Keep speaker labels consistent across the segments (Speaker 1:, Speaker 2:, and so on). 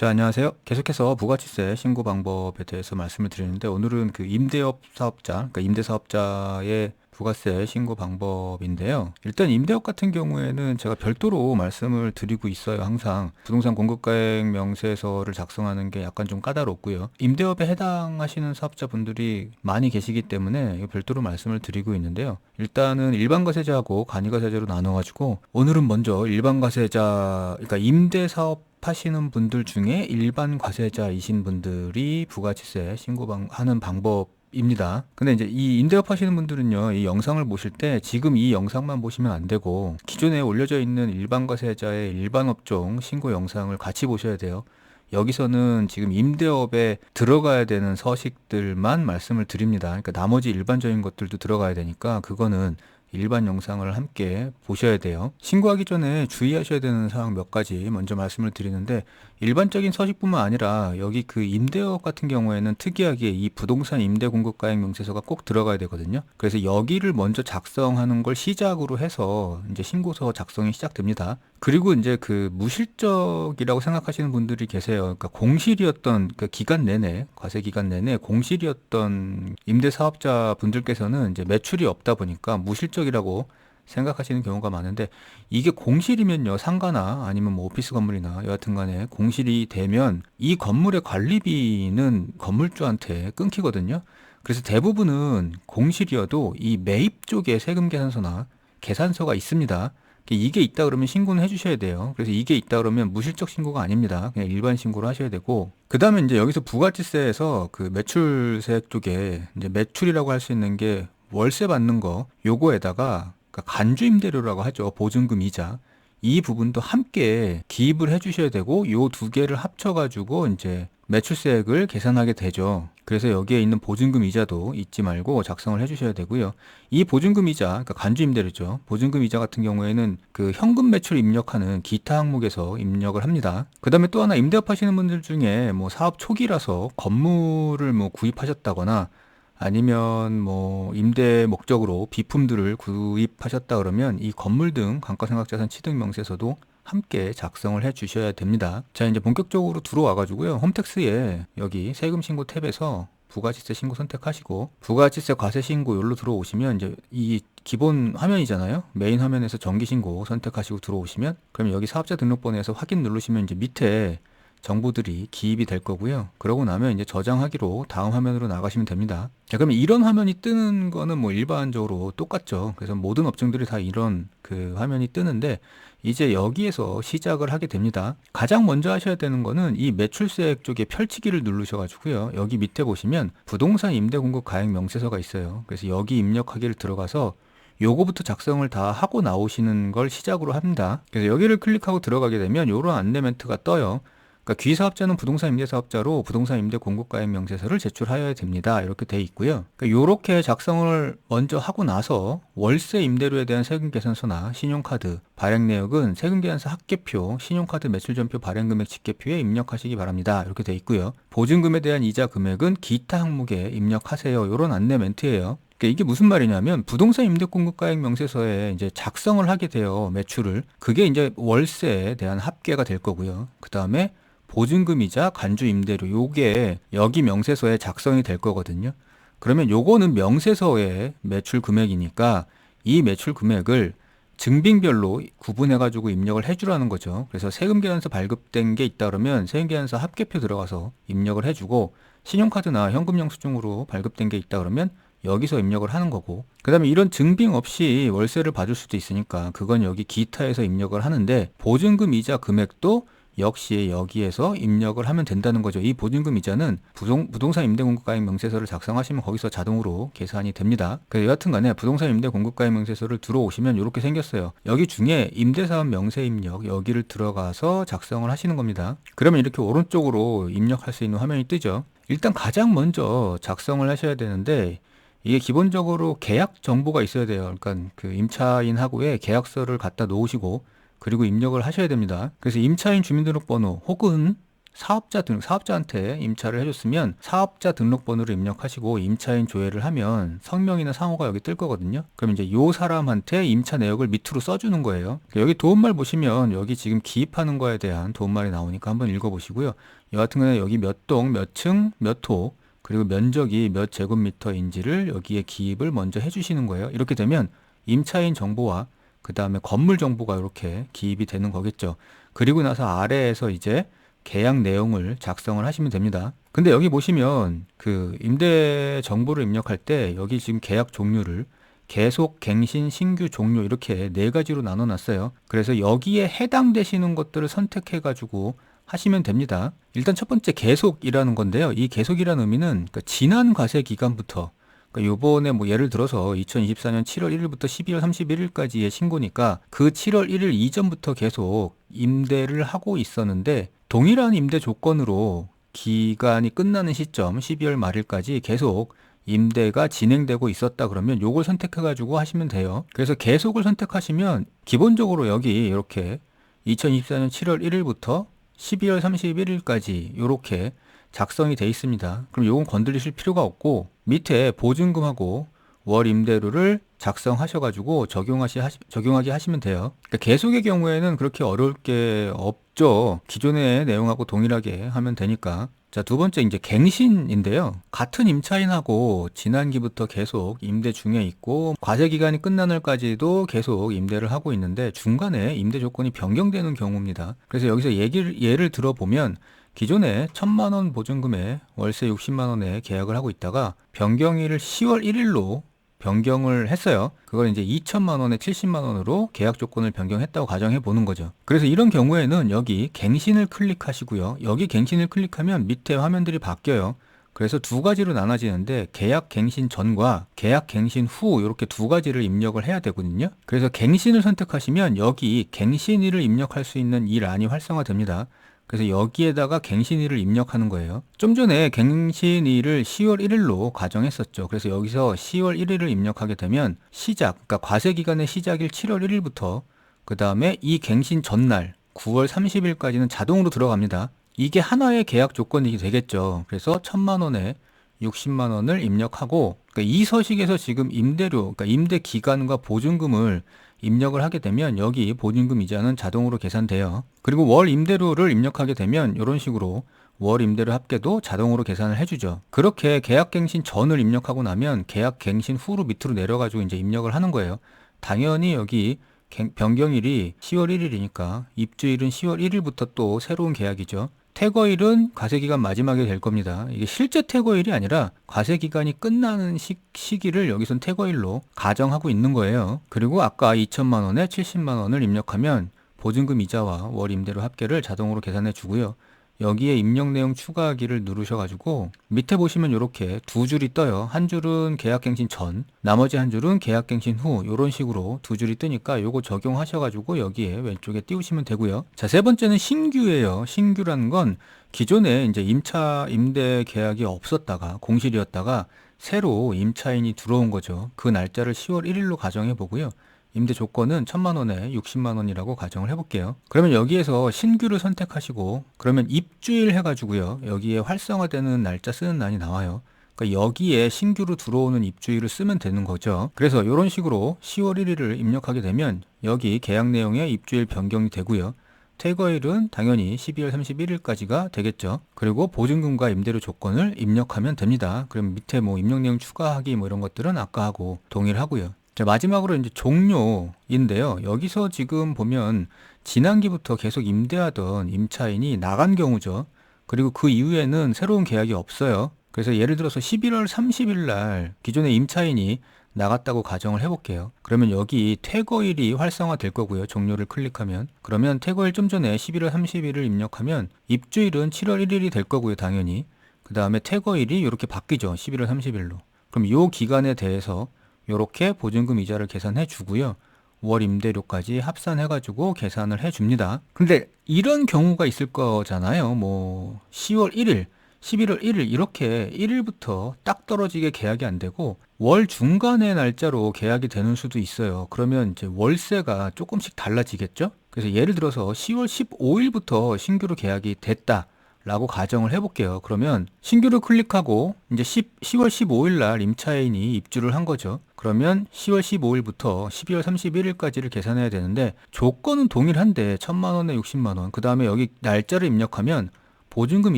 Speaker 1: 자, 안녕하세요. 계속해서 부가치세 신고 방법에 대해서 말씀을 드리는데 오늘은 그 임대업 사업자, 그러니까 임대사업자의 부가세 신고 방법인데요. 일단 임대업 같은 경우에는 제가 별도로 말씀을 드리고 있어요. 항상 부동산 공급가액 명세서를 작성하는 게 약간 좀 까다롭고요. 임대업에 해당하시는 사업자분들이 많이 계시기 때문에 이거 별도로 말씀을 드리고 있는데요. 일단은 일반과세자하고 간이과세자로 나눠가지고 오늘은 먼저 일반과세자, 그러니까 임대사업 하시는 분들 중에 일반 과세자이신 분들이 부가치세 신고하는 방법입니다. 근데 이제 이 임대업 하시는 분들은요, 이 영상을 보실 때 지금 이 영상만 보시면 안 되고 기존에 올려져 있는 일반 과세자의 일반 업종 신고 영상을 같이 보셔야 돼요. 여기서는 지금 임대업에 들어가야 되는 서식들만 말씀을 드립니다. 그러니까 나머지 일반적인 것들도 들어가야 되니까 그거는 일반 영상을 함께 보셔야 돼요. 신고하기 전에 주의하셔야 되는 사항 몇 가지 먼저 말씀을 드리는데, 일반적인 서식뿐만 아니라 여기 그 임대업 같은 경우에는 특이하게 이 부동산 임대 공급가액 명세서가 꼭 들어가야 되거든요. 그래서 여기를 먼저 작성하는 걸 시작으로 해서 이제 신고서 작성이 시작됩니다. 그리고 이제 그 무실적이라고 생각하시는 분들이 계세요. 그러니까 공실이었던 그 기간 내내, 과세 기간 내내 공실이었던 임대 사업자 분들께서는 이제 매출이 없다 보니까 무실적이라고 생각하시는 경우가 많은데, 이게 공실이면요, 상가나 아니면 뭐 오피스 건물이나 여하튼 간에 공실이 되면 이 건물의 관리비는 건물주한테 끊기거든요. 그래서 대부분은 공실이어도 이 매입 쪽에 세금 계산서나 계산서가 있습니다. 이게 있다 그러면 신고는 해주셔야 돼요. 그래서 이게 있다 그러면 무실적 신고가 아닙니다. 그냥 일반 신고를 하셔야 되고, 그 다음에 이제 여기서 부가치세에서 그 매출세액 쪽에 이제 매출이라고 할 수 있는 게 월세 받는 거, 요거에다가 그러니까 간주임대료라고 하죠. 보증금 이자. 이 부분도 함께 기입을 해주셔야 되고, 요 두 개를 합쳐가지고 이제 매출세액을 계산하게 되죠. 그래서 여기에 있는 보증금 이자도 잊지 말고 작성을 해주셔야 되고요. 이 보증금 이자, 그러니까 간주임대료죠. 보증금 이자 같은 경우에는 그 현금 매출 입력하는 기타 항목에서 입력을 합니다. 그 다음에 또 하나, 임대업 하시는 분들 중에 뭐 사업 초기라서 건물을 뭐 구입하셨다거나 아니면 뭐 임대 목적으로 비품들을 구입하셨다 그러면 이 건물 등 감가상각자산 취득 명세서도 함께 작성을 해 주셔야 됩니다. 자, 이제 본격적으로 들어와 가지고요, 홈택스에 여기 세금 신고 탭에서 부가치세 신고 선택하시고 부가치세 과세 신고 여기로 들어오시면 이제 이 기본 화면이잖아요. 메인 화면에서 정기 신고 선택하시고 들어오시면, 그럼 여기 사업자 등록번호에서 확인 누르시면 이제 밑에 정보들이 기입이 될 거고요. 그러고 나면 이제 저장하기로 다음 화면으로 나가시면 됩니다. 자, 그러면 이런 화면이 뜨는 거는 뭐 일반적으로 똑같죠. 그래서 모든 업종들이 다 이런 그 화면이 뜨는데, 이제 여기에서 시작을 하게 됩니다. 가장 먼저 하셔야 되는 거는 이 매출세액 쪽에 펼치기를 누르셔가지고요, 여기 밑에 보시면 부동산 임대공급 가액 명세서가 있어요. 그래서 여기 입력하기를 들어가서 요거부터 작성을 다 하고 나오시는 걸 시작으로 합니다. 그래서 여기를 클릭하고 들어가게 되면 이런 안내 멘트가 떠요. 그러니까 귀사업자는 부동산 임대사업자로 부동산 임대 공급가액 명세서를 제출하여야 됩니다. 이렇게 돼 있고요. 그러니까 이렇게 작성을 먼저 하고 나서 월세 임대료에 대한 세금 계산서나 신용카드 발행 내역은 세금 계산서 합계표, 신용카드 매출전표 발행금액 집계표에 입력하시기 바랍니다. 이렇게 돼 있고요. 보증금에 대한 이자 금액은 기타 항목에 입력하세요. 이런 안내 멘트예요. 그러니까 이게 무슨 말이냐면 부동산 임대공급가액 명세서에 이제 작성을 하게 돼요. 매출을. 그게 이제 월세에 대한 합계가 될 거고요. 그 다음에 보증금이자 간주임대료, 요게 여기 명세서에 작성이 될 거거든요. 그러면 요거는 명세서의 매출 금액이니까 이 매출 금액을 증빙별로 구분해가지고 입력을 해주라는 거죠. 그래서 세금계산서 발급된 게 있다 그러면 세금계산서 합계표 들어가서 입력을 해주고, 신용카드나 현금 영수증으로 발급된 게 있다 그러면 여기서 입력을 하는 거고, 그 다음에 이런 증빙 없이 월세를 받을 수도 있으니까 그건 여기 기타에서 입력을 하는데, 보증금 이자 금액도 역시 여기에서 입력을 하면 된다는 거죠. 이 보증금 이자는 부동산 임대공급가액 명세서를 작성하시면 거기서 자동으로 계산이 됩니다. 그래서 여하튼 간에 부동산 임대공급가액 명세서를 들어오시면 이렇게 생겼어요. 여기 중에 임대사업 명세 입력, 여기를 들어가서 작성을 하시는 겁니다. 그러면 이렇게 오른쪽으로 입력할 수 있는 화면이 뜨죠. 일단 가장 먼저 작성을 하셔야 되는데, 이게 기본적으로 계약 정보가 있어야 돼요. 그러니까 그 임차인하고의 계약서를 갖다 놓으시고 그리고 입력을 하셔야 됩니다. 그래서 임차인 주민등록번호 혹은 사업자한테 임차를 해줬으면 사업자 등록번호를 입력하시고 임차인 조회를 하면 성명이나 상호가 여기 뜰 거거든요. 그럼 이제 요 사람한테 임차 내역을 밑으로 써주는 거예요. 여기 도움말 보시면 여기 지금 기입하는 거에 대한 도움말이 나오니까 한번 읽어보시고요. 여 같은 경우는 여기 몇 동, 몇 층, 몇 호, 그리고 면적이 몇 제곱미터인지를 여기에 기입을 먼저 해주시는 거예요. 이렇게 되면 임차인 정보와 그 다음에 건물 정보가 이렇게 기입이 되는 거겠죠. 그리고 나서 아래에서 이제 계약 내용을 작성을 하시면 됩니다. 근데 여기 보시면 그 임대 정보를 입력할 때 여기 지금 계약 종류를 계속, 갱신, 신규, 종료 이렇게 네 가지로 나눠 놨어요. 그래서 여기에 해당되시는 것들을 선택해 가지고 하시면 됩니다. 일단 첫 번째 계속이라는 건데요. 이 계속이라는 의미는 그러니까 지난 과세 기간부터, 그러니까 요번에 뭐 예를 들어서 2024년 7월 1일부터 12월 31일까지의 신고니까 그 7월 1일 이전부터 계속 임대를 하고 있었는데 동일한 임대 조건으로 기간이 끝나는 시점 12월 말일까지 계속 임대가 진행되고 있었다 그러면 요걸 선택해 가지고 하시면 돼요. 그래서 계속을 선택하시면 기본적으로 여기 이렇게 2024년 7월 1일부터 12월 31일까지 이렇게 작성이 돼 있습니다. 그럼 요건 건드리실 필요가 없고 밑에 보증금하고 월 임대료를 작성하셔가지고 적용하게 하시면 돼요. 그러니까 계속의 경우에는 그렇게 어려울 게 없죠. 기존의 내용하고 동일하게 하면 되니까. 자, 두 번째 이제 갱신인데요. 같은 임차인하고 지난기부터 계속 임대 중에 있고 과세 기간이 끝난 날까지도 계속 임대를 하고 있는데 중간에 임대 조건이 변경되는 경우입니다. 그래서 여기서 예를 들어보면 기존에 1,000만 원 보증금에 월세 60만 원에 계약을 하고 있다가 변경일을 10월 1일로 변경을 했어요. 그걸 이제 2천만 원에 70만 원으로 계약 조건을 변경했다고 가정해 보는 거죠. 그래서 이런 경우에는 여기 갱신을 클릭하시고요. 여기 갱신을 클릭하면 밑에 화면들이 바뀌어요. 그래서 두 가지로 나눠지는데 계약 갱신 전과 계약 갱신 후 이렇게 두 가지를 입력을 해야 되거든요. 그래서 갱신을 선택하시면 여기 갱신일을 입력할 수 있는 이 란이 활성화됩니다. 그래서 여기에다가 갱신일을 입력하는 거예요. 좀 전에 갱신일을 10월 1일로 가정했었죠. 그래서 여기서 10월 1일을 입력하게 되면 시작, 그러니까 과세기간의 시작일 7월 1일부터 그 다음에 이 갱신 전날 9월 30일까지는 자동으로 들어갑니다. 이게 하나의 계약 조건이 되겠죠. 그래서 1,000만 원에 60만 원을 입력하고 그러니까 이 서식에서 지금 임대료, 그러니까 임대 기간과 보증금을 입력을 하게 되면 여기 보증금 이자는 자동으로 계산돼요. 그리고 월 임대료를 입력하게 되면 이런 식으로 월 임대료 합계도 자동으로 계산을 해주죠. 그렇게 계약 갱신 전을 입력하고 나면 계약 갱신 후로 밑으로 내려가지고 이제 입력을 하는 거예요. 당연히 여기 변경일이 10월 1일이니까 입주일은 10월 1일부터 또 새로운 계약이죠. 퇴거일은 과세기간 마지막에 될 겁니다. 이게 실제 퇴거일이 아니라 과세기간이 끝나는 시기를 여기선 퇴거일로 가정하고 있는 거예요. 그리고 아까 2천만 원에 70만 원을 입력하면 보증금 이자와 월 임대료 합계를 자동으로 계산해 주고요. 여기에 입력 내용 추가하기를 누르셔가지고 밑에 보시면 이렇게 두 줄이 떠요. 한 줄은 계약갱신 전, 나머지 한 줄은 계약갱신 후 이런 식으로 두 줄이 뜨니까 요거 적용하셔가지고 여기에 왼쪽에 띄우시면 되고요. 자, 세 번째는 신규예요. 신규라는 건 기존에 이제 임대 계약이 없었다가 공실이었다가 새로 임차인이 들어온 거죠. 그 날짜를 10월 1일로 가정해 보고요. 임대 조건은 1,000만 원에 60만 원이라고 가정을 해볼게요. 그러면 여기에서 신규를 선택하시고 그러면 입주일 해가지고요. 여기에 활성화되는 날짜 쓰는 란이 나와요. 그러니까 여기에 신규로 들어오는 입주일을 쓰면 되는 거죠. 그래서 이런 식으로 10월 1일을 입력하게 되면 여기 계약 내용에 입주일 변경이 되고요. 퇴거일은 당연히 12월 31일까지가 되겠죠. 그리고 보증금과 임대료 조건을 입력하면 됩니다. 그럼 밑에 뭐 입력 내용 추가하기 뭐 이런 것들은 아까 하고 동일하고요. 자, 마지막으로 이제 종료인데요. 여기서 지금 보면 지난기부터 계속 임대하던 임차인이 나간 경우죠. 그리고 그 이후에는 새로운 계약이 없어요. 그래서 예를 들어서 11월 30일 날 기존의 임차인이 나갔다고 가정을 해볼게요. 그러면 여기 퇴거일이 활성화될 거고요. 종료를 클릭하면. 그러면 퇴거일 좀 전에 11월 30일을 입력하면 입주일은 7월 1일이 될 거고요. 당연히. 그 다음에 퇴거일이 이렇게 바뀌죠. 11월 30일로. 그럼 이 기간에 대해서 이렇게 보증금 이자를 계산해 주고요. 월 임대료까지 합산해가지고 계산을 해줍니다. 근데 이런 경우가 있을 거잖아요. 뭐 10월 1일, 11월 1일 이렇게 1일부터 딱 떨어지게 계약이 안 되고 월 중간의 날짜로 계약이 되는 수도 있어요. 그러면 이제 월세가 조금씩 달라지겠죠? 그래서 예를 들어서 10월 15일부터 신규로 계약이 됐다 라고 가정을 해볼게요. 그러면 신규를 클릭하고 이제 10월 15일 날 임차인이 입주를 한 거죠. 그러면 10월 15일부터 12월 31일까지를 계산해야 되는데 조건은 동일한데 1,000만 원에 60만 원. 그 다음에 여기 날짜를 입력하면 보증금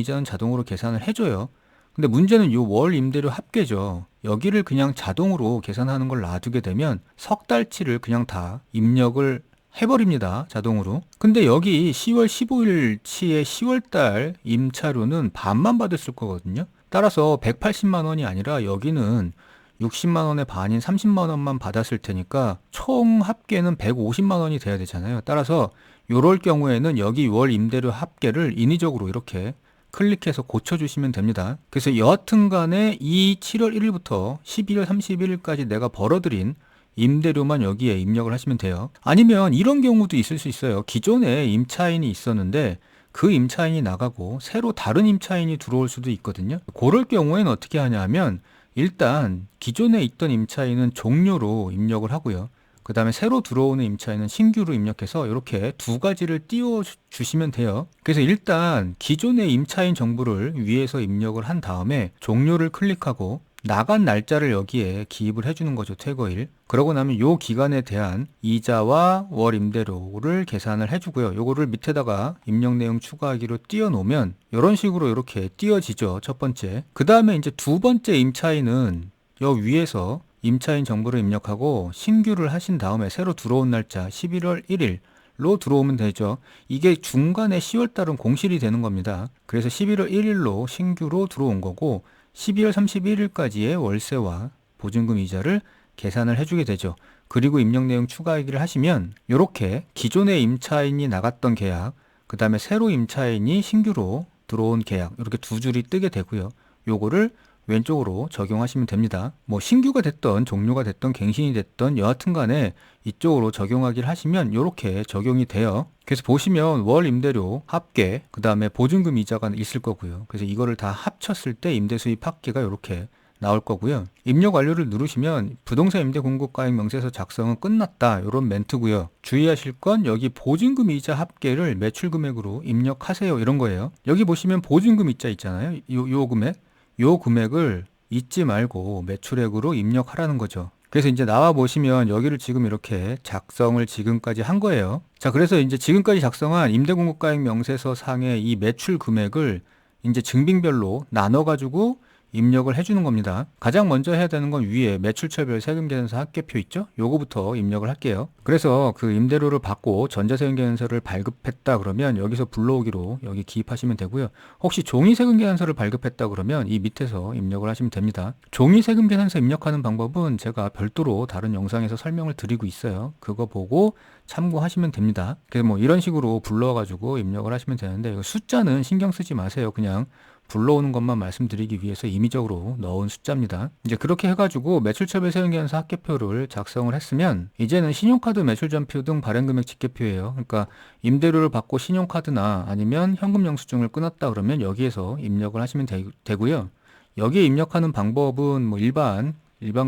Speaker 1: 이자는 자동으로 계산을 해줘요. 근데 문제는 이 월 임대료 합계죠. 여기를 그냥 자동으로 계산하는 걸 놔두게 되면 석 달치를 그냥 다 입력을 해버립니다. 자동으로. 근데 여기 10월 15일치의 10월달 임차료는 반만 받았을 거거든요. 따라서 180만 원이 아니라 여기는 60만 원의 반인 30만 원만 받았을 테니까 총 합계는 150만 원이 돼야 되잖아요. 따라서 이럴 경우에는 여기 월 임대료 합계를 인위적으로 이렇게 클릭해서 고쳐주시면 됩니다. 그래서 여하튼 간에 이 7월 1일부터 12월 31일까지 내가 벌어들인 임대료만 여기에 입력을 하시면 돼요. 아니면 이런 경우도 있을 수 있어요. 기존에 임차인이 있었는데 그 임차인이 나가고 새로 다른 임차인이 들어올 수도 있거든요. 그럴 경우에는 어떻게 하냐 하면 일단 기존에 있던 임차인은 종료로 입력을 하고요. 그 다음에 새로 들어오는 임차인은 신규로 입력해서 이렇게 두 가지를 띄워 주시면 돼요. 그래서 일단 기존의 임차인 정보를 위에서 입력을 한 다음에 종료를 클릭하고 나간 날짜를 여기에 기입을 해주는 거죠. 퇴거일. 그러고 나면 요 기간에 대한 이자와 월 임대료를 계산을 해주고요. 요거를 밑에다가 입력 내용 추가하기로 띄워 놓으면 이런 식으로 이렇게 띄어지죠. 첫 번째. 그 다음에 이제 두 번째 임차인은 요 위에서 임차인 정보를 입력하고 신규를 하신 다음에 새로 들어온 날짜 11월 1일로 들어오면 되죠. 이게 중간에 10월 달은 공실이 되는 겁니다. 그래서 11월 1일로 신규로 들어온 거고 12월 31일까지의 월세와 보증금 이자를 계산을 해주게 되죠. 그리고 입력 내용 추가하기를 하시면 이렇게 기존의 임차인이 나갔던 계약, 그 다음에 새로 임차인이 신규로 들어온 계약 이렇게 두 줄이 뜨게 되고요. 요거를 왼쪽으로 적용하시면 됩니다. 뭐 신규가 됐던 종료가 됐던 갱신이 됐던 여하튼 간에 이쪽으로 적용하기를 하시면 이렇게 적용이 돼요. 그래서 보시면 월 임대료 합계 그 다음에 보증금 이자가 있을 거고요. 그래서 이거를 다 합쳤을 때 임대 수입 합계가 이렇게 나올 거고요. 입력 완료를 누르시면 부동산 임대 공급가액 명세서 작성은 끝났다 이런 멘트고요. 주의하실 건 여기 보증금 이자 합계를 매출 금액으로 입력하세요 이런 거예요. 여기 보시면 보증금 이자 있잖아요. 요 금액 요 금액을 잊지 말고 매출액으로 입력하라는 거죠. 그래서 이제 나와 보시면 여기를 지금 이렇게 작성을 지금까지 한 거예요. 자, 그래서 이제 지금까지 작성한 임대공급가액 명세서 상의 이 매출 금액을 이제 증빙별로 나눠가지고 입력을 해주는 겁니다. 가장 먼저 해야 되는 건 위에 매출처별 세금계산서 합계표 있죠? 요거부터 입력을 할게요. 그래서 그 임대료를 받고 전자세금계산서를 발급했다 그러면 여기서 불러오기로 여기 기입하시면 되고요. 혹시 종이세금계산서를 발급했다 그러면 이 밑에서 입력을 하시면 됩니다. 종이세금계산서 입력하는 방법은 제가 별도로 다른 영상에서 설명을 드리고 있어요. 그거 보고 참고하시면 됩니다. 그래서 뭐 이런 식으로 불러가지고 입력을 하시면 되는데 숫자는 신경 쓰지 마세요. 그냥 불러오는 것만 말씀드리기 위해서 임의적으로 넣은 숫자입니다. 이제 그렇게 해가지고 매출처별 세금계산서 합계표를 작성을 했으면 이제는 신용카드 매출전표 등 발행금액 집계표예요. 그러니까 임대료를 받고 신용카드나 아니면 현금 영수증을 끊었다 그러면 여기에서 입력을 하시면 되고요. 여기에 입력하는 방법은 뭐 일반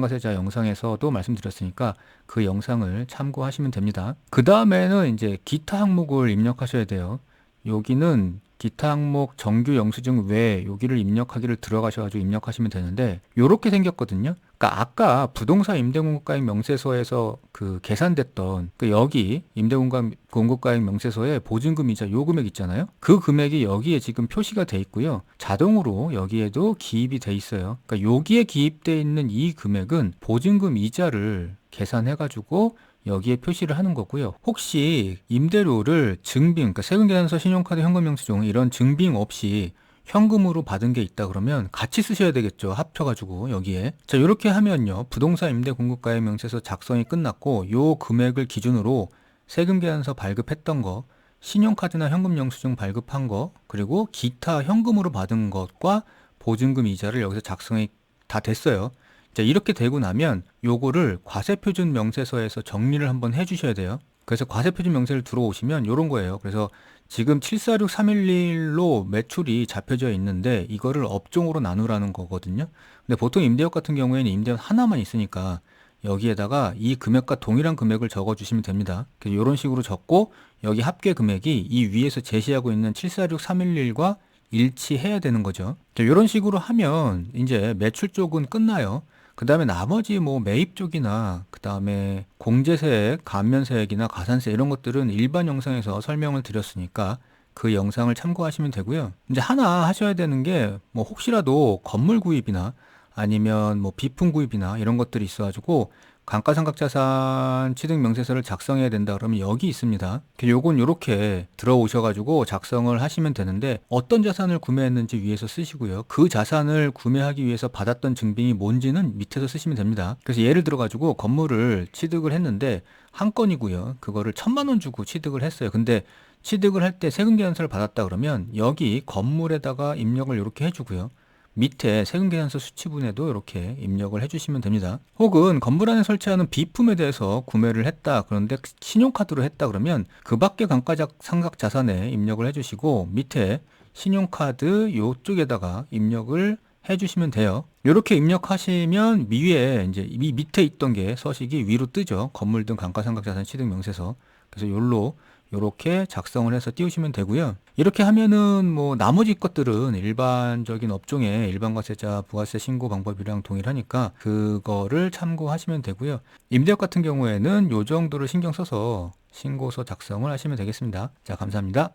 Speaker 1: 과세자 영상에서도 말씀드렸으니까 그 영상을 참고하시면 됩니다. 그 다음에는 이제 기타 항목을 입력하셔야 돼요. 여기는 기타 항목 정규 영수증 외에 여기를 입력하기를 들어가셔가지고 입력하시면 되는데 요렇게 생겼거든요. 그러니까 아까 부동산 임대공급가액 명세서에서 그 계산됐던 그 여기 임대공급가액 명세서에 보증금 이자 요 금액 있잖아요. 그 금액이 여기에 지금 표시가 돼 있고요. 자동으로 여기에도 기입이 돼 있어요. 그러니까 여기에 기입돼 있는 이 금액은 보증금 이자를 계산해가지고 여기에 표시를 하는 거고요. 혹시 임대료를 증빙, 그러니까 세금계산서, 신용카드, 현금영수증 이런 증빙 없이 현금으로 받은 게 있다 그러면 같이 쓰셔야 되겠죠. 합쳐가지고 여기에. 자, 이렇게 하면요. 부동산 임대 공급가액 명세서 작성이 끝났고 요 금액을 기준으로 세금계산서 발급했던 거, 신용카드나 현금영수증 발급한 거, 그리고 기타 현금으로 받은 것과 보증금 이자를 여기서 작성이 다 됐어요. 자, 이렇게 되고 나면 요거를 과세표준 명세서에서 정리를 한번 해주셔야 돼요. 그래서 과세표준 명세를 들어오시면 요런 거예요. 그래서 지금 746311로 매출이 잡혀져 있는데 이거를 업종으로 나누라는 거거든요. 근데 보통 임대업 같은 경우에는 임대업 하나만 있으니까 여기에다가 이 금액과 동일한 금액을 적어주시면 됩니다. 그래서 이런 식으로 적고 여기 합계 금액이 이 위에서 제시하고 있는 746311과 일치해야 되는 거죠. 이런 식으로 하면 이제 매출 쪽은 끝나요. 그 다음에 나머지 뭐 매입 쪽이나 그 다음에 공제세액, 감면세액이나 가산세 이런 것들은 일반 영상에서 설명을 드렸으니까 그 영상을 참고하시면 되고요. 이제 하나 하셔야 되는 게 뭐 혹시라도 건물 구입이나 아니면 뭐 비품 구입이나 이런 것들이 있어가지고 감가상각자산 취득명세서를 작성해야 된다 그러면 여기 있습니다. 요건 요렇게 들어오셔가지고 작성을 하시면 되는데 어떤 자산을 구매했는지 위에서 쓰시고요. 그 자산을 구매하기 위해서 받았던 증빙이 뭔지는 밑에서 쓰시면 됩니다. 그래서 예를 들어가지고 건물을 취득을 했는데 한 건이고요. 그거를 1,000만 원 주고 취득을 했어요. 근데 취득을 할 때 세금계산서를 받았다 그러면 여기 건물에다가 입력을 이렇게 해주고요. 밑에 세금계산서 수치분에도 이렇게 입력을 해주시면 됩니다. 혹은 건물 안에 설치하는 비품에 대해서 구매를 했다. 그런데 신용카드로 했다 그러면 그 밖에 감가상각자산에 입력을 해주시고 밑에 신용카드 요쪽에다가 입력을 해주시면 돼요. 이렇게 입력하시면 위에 이제 이 밑에 있던 게 서식이 위로 뜨죠. 건물 등 감가상각자산 취득명세서. 그래서 요렇게 작성을 해서 띄우시면 되고요. 이렇게 하면은 뭐 나머지 것들은 일반적인 업종의 일반과세자 부가세 신고 방법이랑 동일하니까 그거를 참고하시면 되고요. 임대업 같은 경우에는 요 정도를 신경 써서 신고서 작성을 하시면 되겠습니다. 자, 감사합니다.